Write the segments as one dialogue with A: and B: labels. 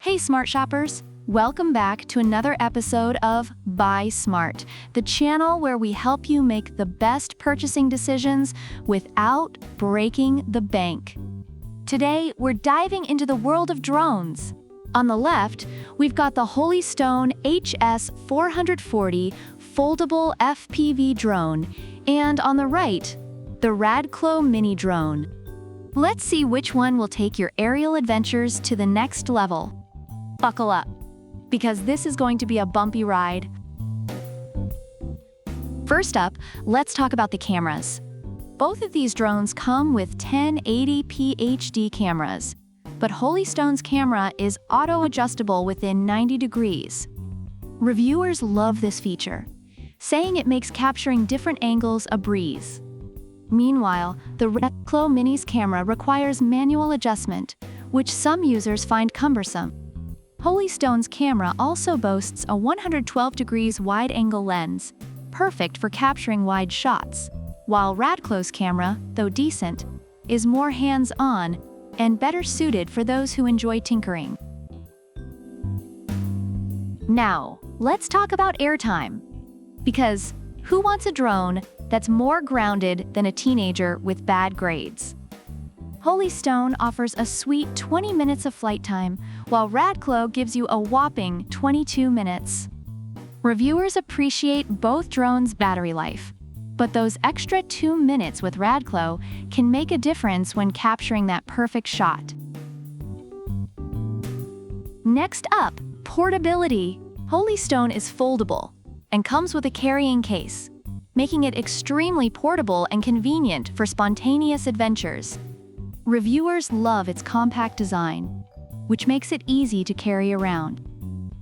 A: Hey smart shoppers! Welcome back to another episode of Buy Smart, the channel where we help you make the best purchasing decisions without breaking the bank. Today, we're diving into the world of drones. On the left, we've got the Stone HS440 foldable FPV drone, and on the right, the RADCLO Mini Drone. Let's see which one will take your aerial adventures to the next level. Buckle up, because this is going to be a bumpy ride. First up, let's talk about the cameras. Both of these drones come with 1080p HD cameras, but Stone's camera is auto-adjustable within 90 degrees. Reviewers love this feature, saying it makes capturing different angles a breeze. Meanwhile, the RADCLO Mini's camera requires manual adjustment, which some users find cumbersome. Stone's camera also boasts a 112 degrees wide-angle lens, perfect for capturing wide shots, while RADCLO's camera, though decent, is more hands-on and better suited for those who enjoy tinkering. Now, let's talk about airtime. Because who wants a drone that's more grounded than a teenager with bad grades? Stone offers a sweet 20 minutes of flight time, while RADCLO gives you a whopping 22 minutes. Reviewers appreciate both drones' battery life, but those extra 2 minutes with RADCLO can make a difference when capturing that perfect shot. Next up, portability. Stone is foldable and comes with a carrying case, making it extremely portable and convenient for spontaneous adventures. Reviewers love its compact design, which makes it easy to carry around.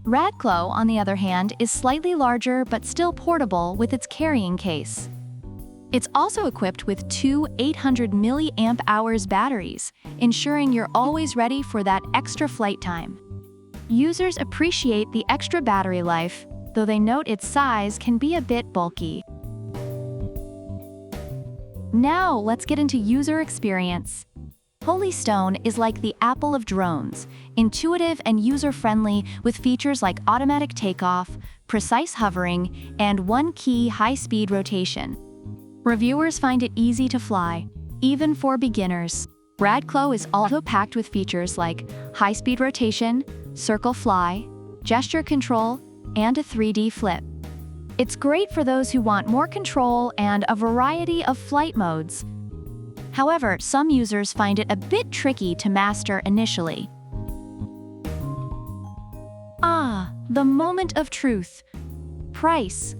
A: RADCLO, on the other hand, is slightly larger but still portable with its carrying case. It's also equipped with two 800 mAh batteries, ensuring you're always ready for that extra flight time. Users appreciate the extra battery life, though they note its size can be a bit bulky. Now, let's get into user experience. Stone is like the Apple of drones, intuitive and user-friendly with features like automatic takeoff, precise hovering, and one-key high-speed rotation. Reviewers find it easy to fly, even for beginners. RADCLO is also packed with features like high-speed rotation, circle fly, gesture control, and a 3D flip. It's great for those who want more control and a variety of flight modes. However, some users find it a bit tricky to master initially. The moment of truth. Price.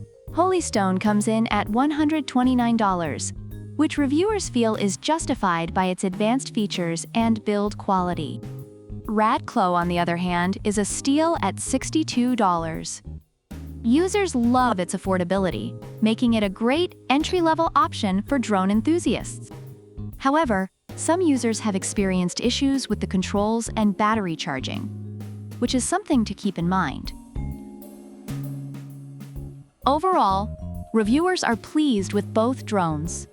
A: Stone comes in at $129, which reviewers feel is justified by its advanced features and build quality. RADCLO, on the other hand, is a steal at $62. Users love its affordability, making it a great entry-level option for drone enthusiasts. However, some users have experienced issues with the controls and battery charging, which is something to keep in mind. Overall, reviewers are pleased with both drones.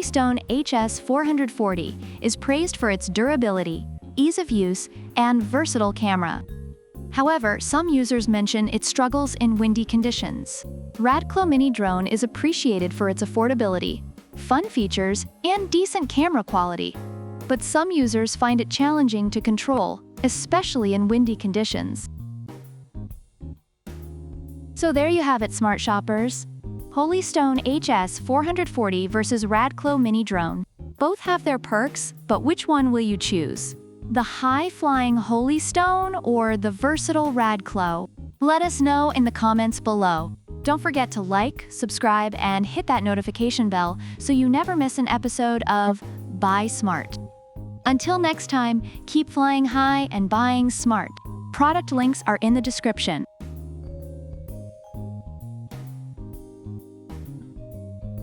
A: Stone HS440 is praised for its durability, ease of use, and versatile camera. However, some users mention its struggles in windy conditions. RADCLO Mini Drone is appreciated for its affordability, fun features, and decent camera quality. But some users find it challenging to control, especially in windy conditions. So there you have it, smart shoppers. Stone HS440 versus RADCLO Mini Drone. Both have their perks, but which one will you choose? The high-flying Stone or the versatile RADCLO? Let us know in the comments below. Don't forget to like, subscribe, and hit that notification bell so you never miss an episode of Buy Smart. Until next time, keep flying high and buying smart. Product links are in the description.